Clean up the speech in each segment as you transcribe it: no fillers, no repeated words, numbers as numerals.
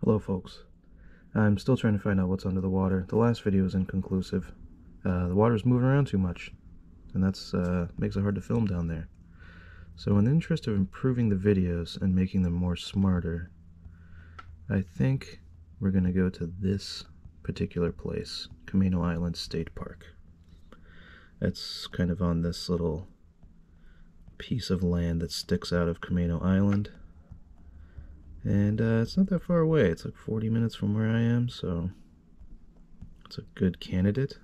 Hello folks. I'm still trying to find out what's under the water. The last video was inconclusive. The water's moving around too much, and that's makes it hard to film down there. So in the interest of improving the videos and making them more smarter, I think we're going to go to this particular place, Camano Island State Park. It's kind of on this little piece of land that sticks out of Camano Island. And it's not that far away. It's like 40 minutes from where I am, so it's a good candidate.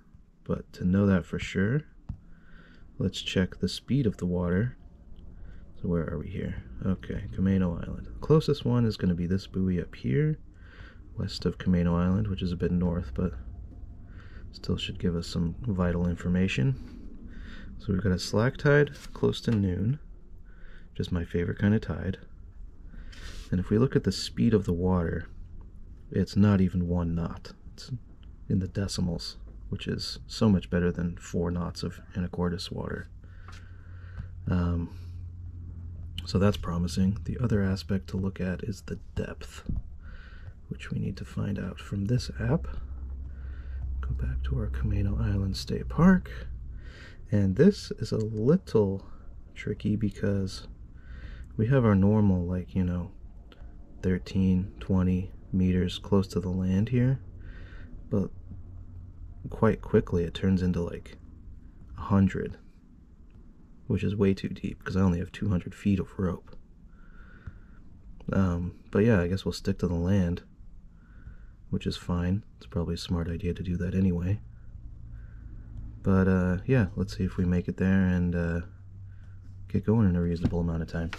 But to know that for sure, let's check the speed of the water. So where are we here? Okay, Camano Island. The closest one is going to be this buoy up here, west of Camano Island, which is a bit north, but still should give us some vital information. So we've got a slack tide close to noon, just my favorite kind of tide. And if we look at the speed of the water, it's not even 1 knot. It's in the decimals, which is so much better than 4 knots of anacortes water. So that's promising. The other aspect to look at is the depth, which we need to find out from this app. Go back to our Camano Island State Park. And this is a little tricky because we have our normal, like, 13, 20 meters close to the land here, but quite quickly it turns into like 100, which is way too deep because I only have 200 feet of rope. But yeah, I guess we'll stick to the land, which is fine. It's probably a smart idea to do that anyway. But yeah, let's see if we make it there and get going in a reasonable amount of time.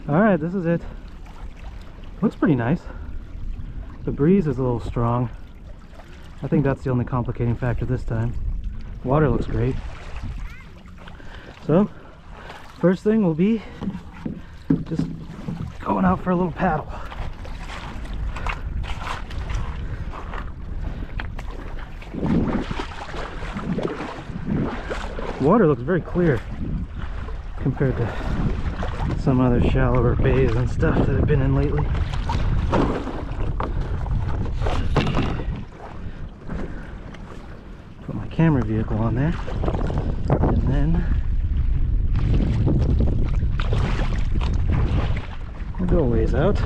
Alright, this is it. Looks pretty nice. The breeze is a little strong. I think that's the only complicating factor this time. Water looks great. So, first thing will be just going out for a little paddle. Water looks very clear compared to some other shallower bays and stuff that I've been in lately. Put my camera vehicle on there, and then we'll go a ways out.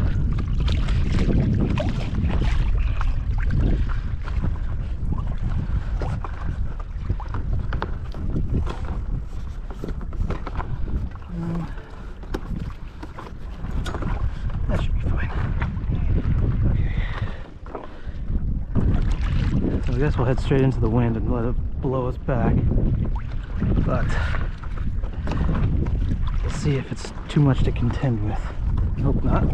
That should be fine. Okay. So I guess we'll head straight into the wind and let it blow us back. But let's see if it's too much to contend with. Hope not.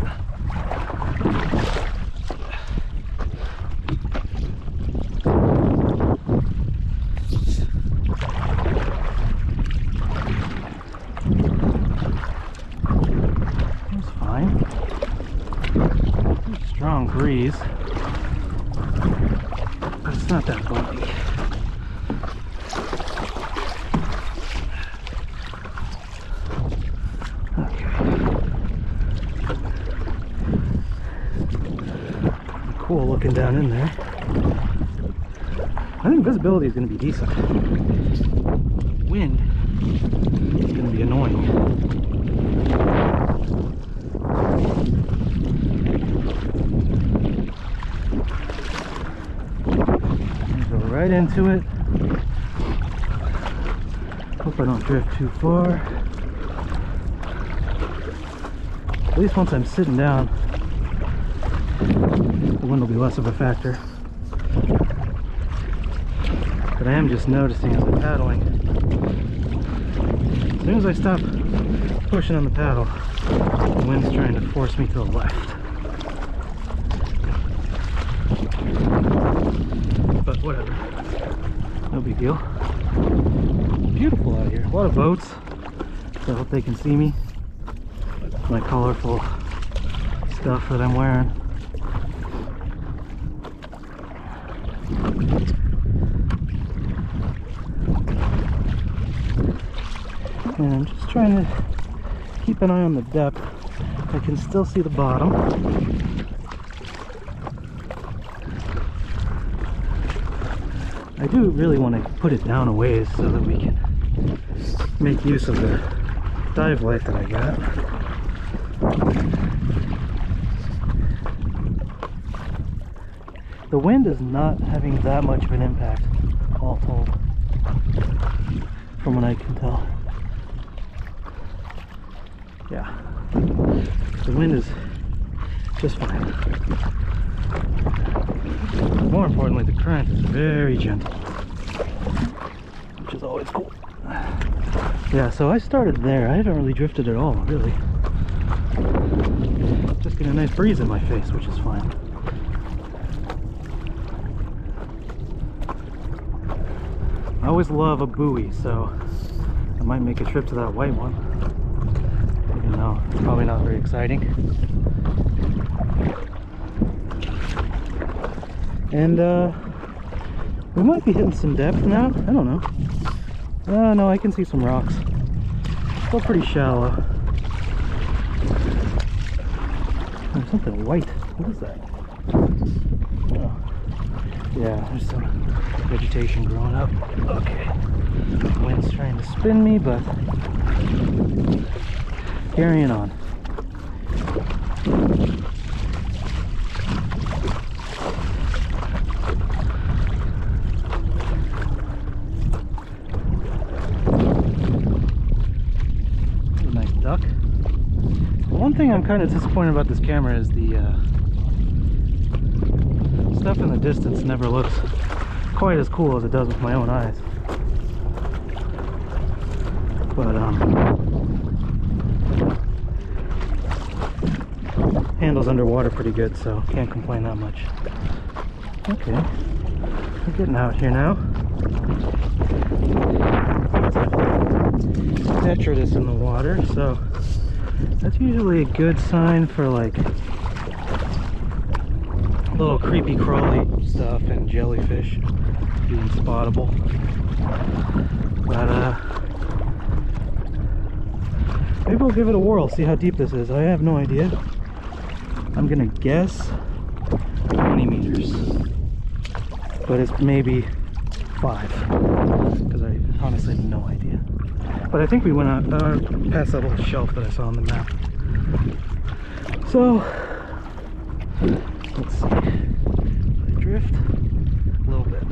Strong breeze, but it's not that bumpy. Okay. Cool looking down in there. I think visibility is going to be decent. Wind is going to be annoying. Right into it. Hope I don't drift too far. At least once I'm sitting down, the wind will be less of a factor. But I am just noticing as I'm paddling, as soon as I stop pushing on the paddle, the wind's trying to force me to the left. But whatever, no big deal. Beautiful out here, a lot of boats, so I hope they can see me. My colorful stuff that I'm wearing. And I'm just trying to keep an eye on the depth. I can still see the bottom. I do really want to put it down a ways so that we can make use of the dive light that I got. The wind is not having that much of an impact, all told, from what I can tell. Yeah, the wind is just fine. More importantly, the current is very gentle, which is always cool. Yeah, so I started there. I haven't really drifted at all, really. Just getting a nice breeze in my face, which is fine. I always love a buoy, so I might make a trip to that white one. Even though it's probably not very exciting. And we might be hitting some depth now. I don't know. No, I can see some rocks. Still pretty shallow. There's something white. What is that? Oh. Yeah, there's some vegetation growing up. Okay. The wind's trying to spin me, but carrying on. One thing I'm kind of disappointed about this camera is the stuff in the distance never looks quite as cool as it does with my own eyes. But handles underwater pretty good, so can't complain that much. Okay, we're getting out here now. Detritus in the water, so that's usually a good sign for like little creepy crawly stuff and jellyfish being spottable. But maybe we'll give it a whirl, see how deep this is. I have no idea. I'm gonna guess 20 meters, but it's maybe 5, because I honestly have no idea. But I think we went out past that little shelf that I saw on the map. So let's see. Did I drift? A little bit.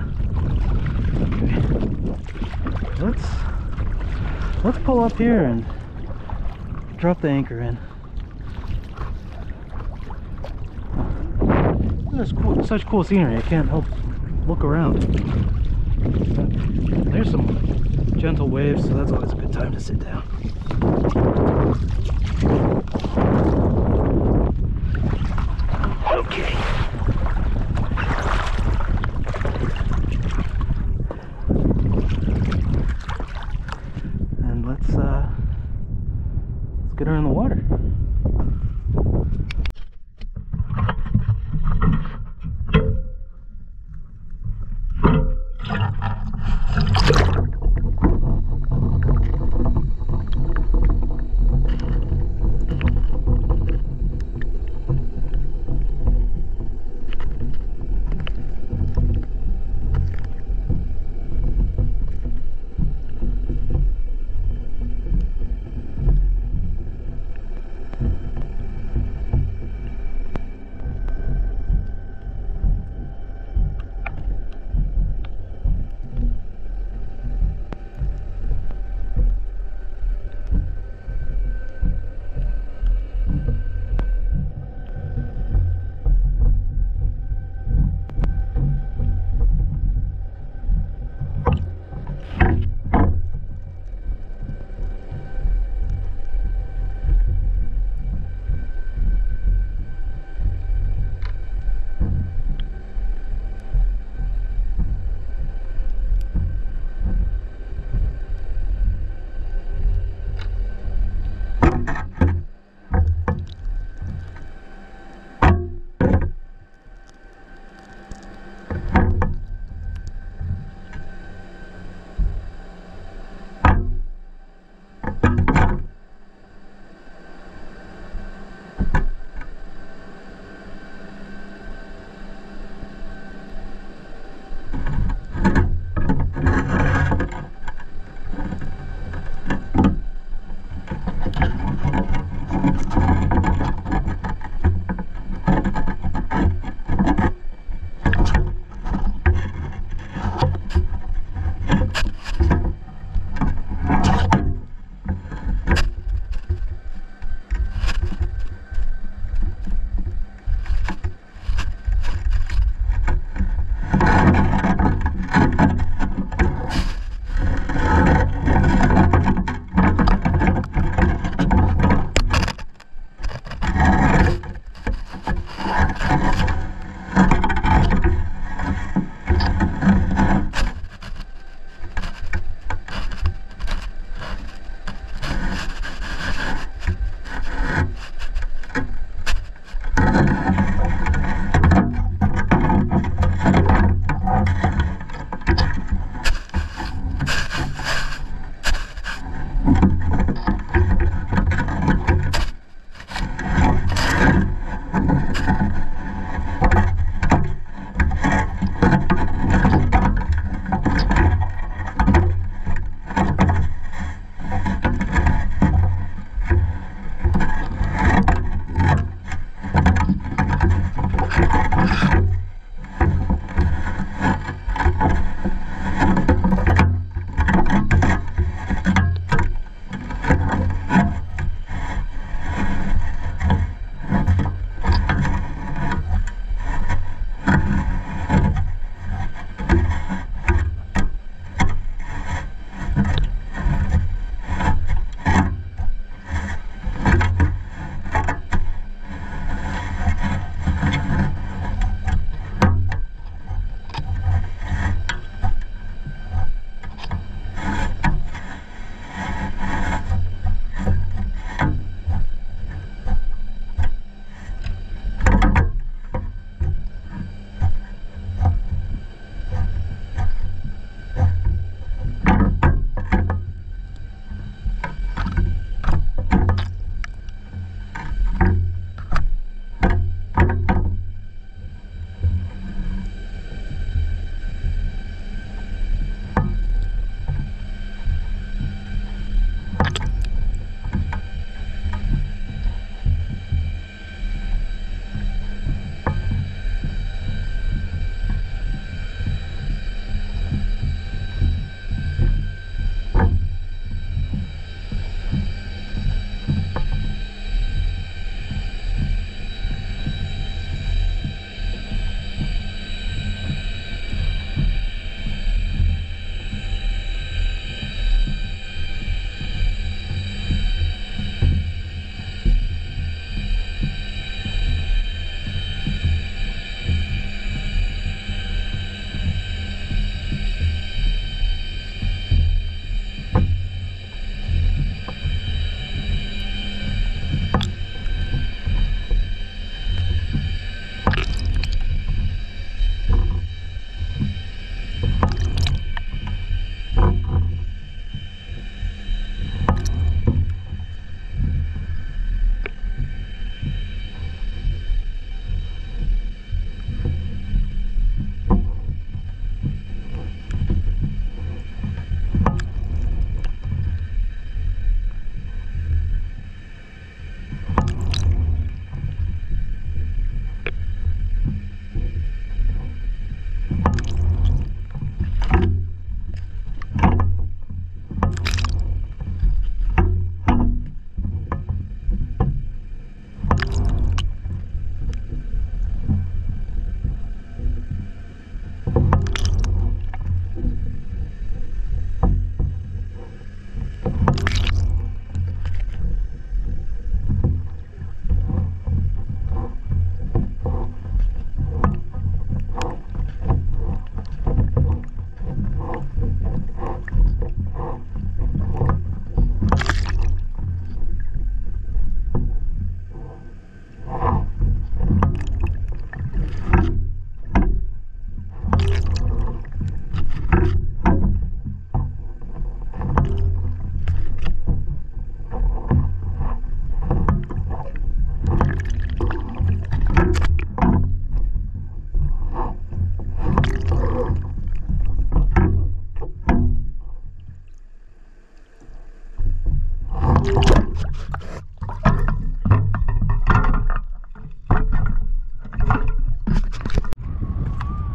Okay. Let's pull up here and drop the anchor in. There's such cool scenery. I can't help look around. There's some gentle waves, so that's always a good time to sit down. Okay. And let's get her in the water.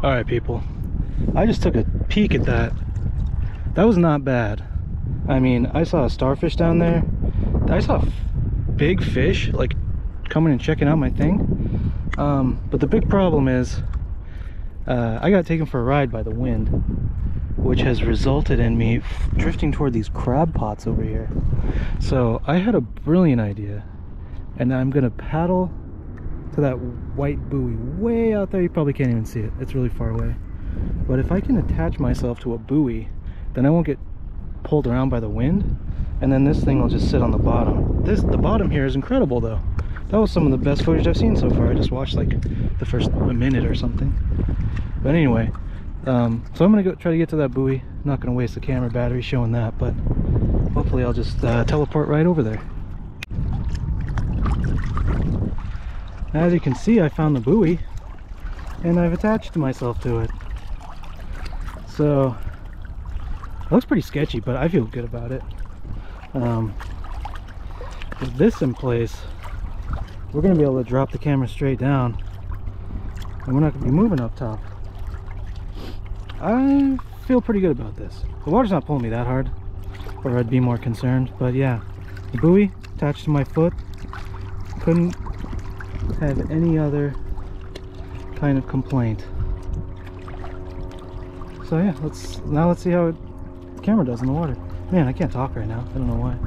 Alright people, I just took a peek at that. That was not bad. I mean, I saw a starfish down there. I saw big fish like coming and checking out my thing. But the big problem is I got taken for a ride by the wind, which has resulted in me drifting toward these crab pots over here. So I had a brilliant idea, and I'm gonna paddle to that white buoy way out there. You probably can't even see it, it's really far away. But if I can attach myself to a buoy, then I won't get pulled around by the wind, and then this thing will just sit on the bottom. The bottom here is incredible though. That was some of the best footage I've seen so far. I just watched like the first minute or something. But anyway, so I'm gonna go try to get to that buoy. I'm not gonna waste the camera battery showing that, but hopefully I'll just teleport right over there. As you can see, I found the buoy and I've attached myself to it. So it looks pretty sketchy, but I feel good about it. With this in place, we're gonna be able to drop the camera straight down and we're not gonna be moving up top. I feel pretty good about this. The water's not pulling me that hard, or I'd be more concerned, but yeah, the buoy attached to my foot. Couldn't have any other kind of complaint. So yeah, let's see how the camera does in the water. Man, I can't talk right now. I don't know why.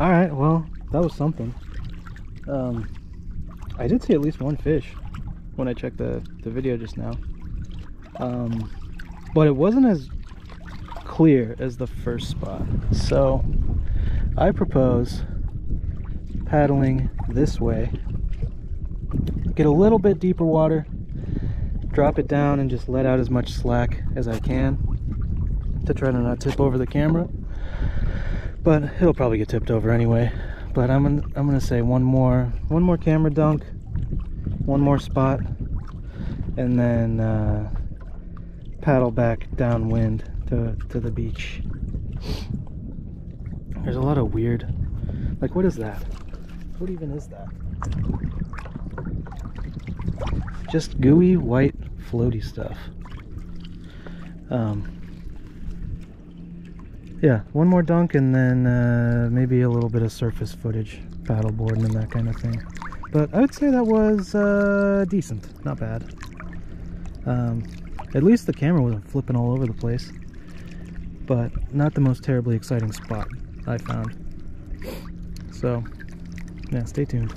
Alright, well, that was something. I did see at least one fish when I checked the video just now. But it wasn't as clear as the first spot. So I propose paddling this way, get a little bit deeper water, drop it down and just let out as much slack as I can to try to not tip over the camera. But it'll probably get tipped over anyway. But I'm gonna say one more camera dunk, one more spot, and then paddle back downwind to the beach. There's a lot of weird, like, what is that? What even is that? Just gooey white floaty stuff. Yeah, one more dunk and then maybe a little bit of surface footage, paddleboarding and that kind of thing. But I would say that was decent, not bad. At least the camera wasn't flipping all over the place, but not the most terribly exciting spot I found. So, yeah, stay tuned.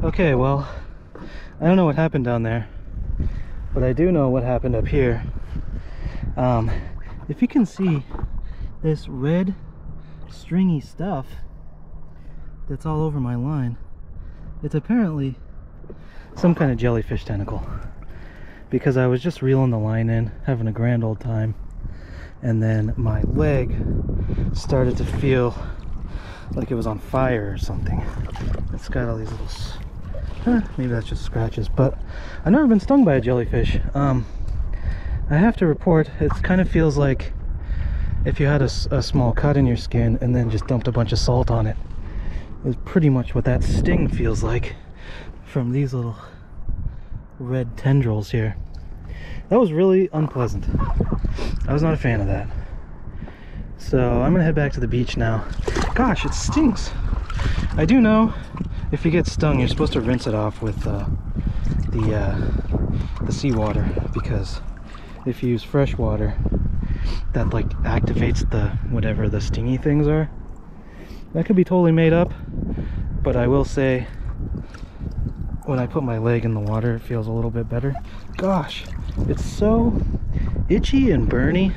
Okay, well, I don't know what happened down there, but I do know what happened up here. If you can see this red stringy stuff that's all over my line, it's apparently some kind of jellyfish tentacle, because I was just reeling the line in, having a grand old time, and then my leg started to feel like it was on fire or something. It's got all these little, maybe that's just scratches, but I've never been stung by a jellyfish. I have to report, it kind of feels like if you had a small cut in your skin and then just dumped a bunch of salt on it. It's pretty much what that sting feels like from these little red tendrils here. That was really unpleasant. I was not a fan of that. So I'm gonna head back to the beach now. Gosh, it stings. I do know if you get stung, you're supposed to rinse it off with the seawater, because if you use fresh water, that like activates the whatever the stingy things are. That could be totally made up, but I will say when I put my leg in the water, it feels a little bit better. Gosh, it's so itchy and burny,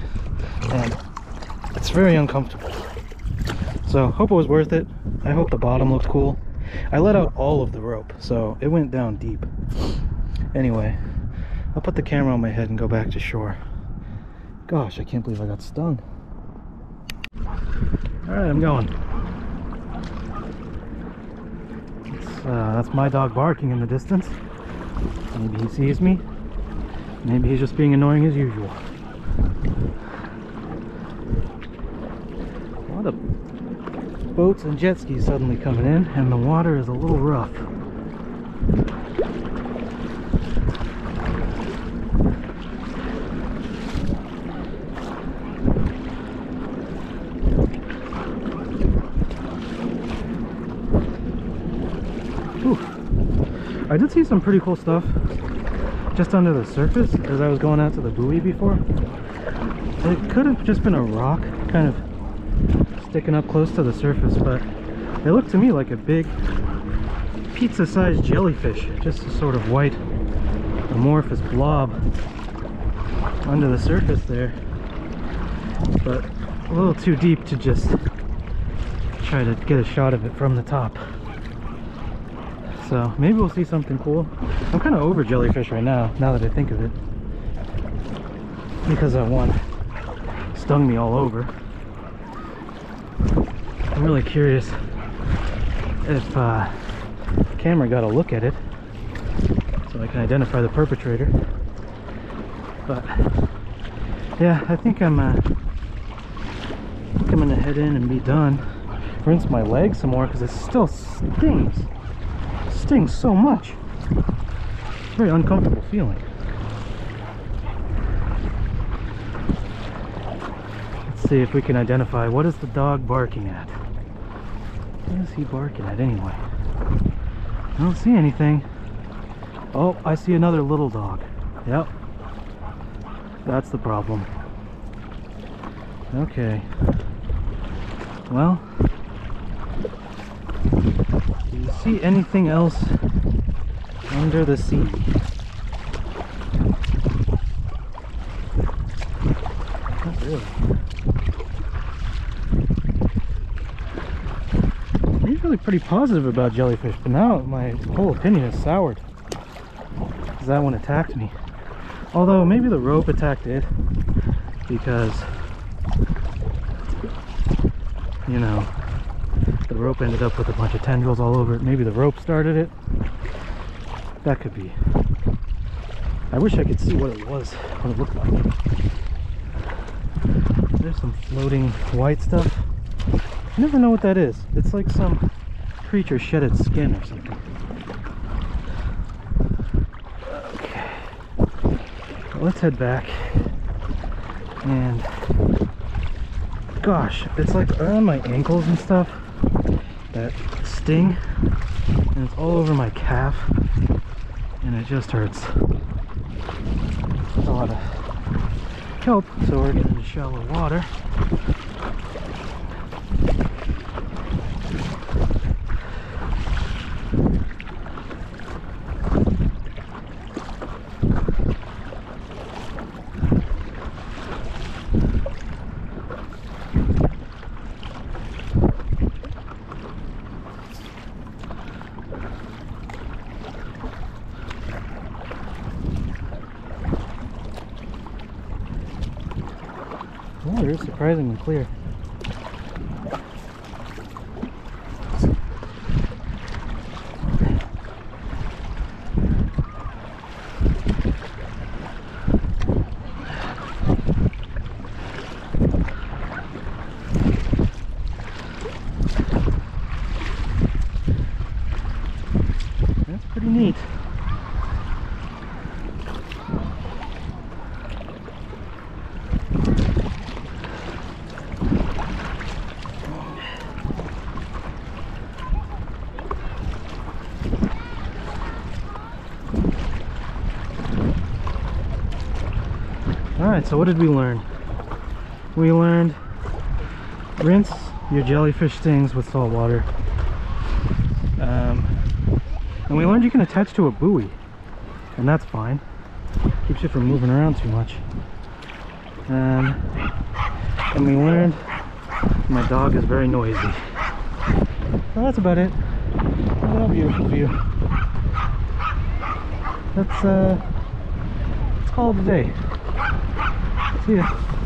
and it's very uncomfortable. So hope it was worth it. I hope the bottom looked cool. I let out all of the rope, so it went down deep. Anyway, I'll put the camera on my head and go back to shore. Gosh, I can't believe I got stung. Alright, I'm going. That's my dog barking in the distance. Maybe he sees me. Maybe he's just being annoying as usual. A lot of boats and jet skis suddenly coming in, and the water is a little rough. I did see some pretty cool stuff just under the surface as I was going out to the buoy before. It could have just been a rock kind of sticking up close to the surface, but it looked to me like a big pizza-sized jellyfish, just a sort of white amorphous blob under the surface there, but a little too deep to just try to get a shot of it from the top. So maybe we'll see something cool. I'm kind of over jellyfish right now that I think of it, because that one stung me all over. I'm really curious if the camera got a look at it so I can identify the perpetrator. But yeah, I think I'm gonna head in and be done. Rinse my leg some more because it still stings. Stings so much. Very uncomfortable feeling. Let's see if we can identify what is the dog barking at. What is he barking at anyway? I don't see anything. Oh, I see another little dog. Yep. That's the problem. Okay. Well, do you see anything else under the sea? Not really. I'm usually pretty positive about jellyfish, but now my whole opinion is soured. Because that one attacked me. Although maybe the rope attacked it, because, you know, the rope ended up with a bunch of tendrils all over it. Maybe the rope started it. That could be. I wish I could see what it was, what it looked like. There's some floating white stuff. I never know what that is. It's like some creature shed its skin or something. Okay. Well, let's head back. And gosh, it's like around my ankles and stuff that sting, and it's all over my calf, and it just hurts. A lot of kelp, so we're getting into shallow water. water is surprisingly clear. That's pretty neat. Alright, so what did we learn? We learned rinse your jellyfish stings with salt water. And we learned you can attach to a buoy, and that's fine. Keeps you from moving around too much. And we learned my dog is very noisy. So that's about it. Look at that beautiful view. Let's call it a day. See ya.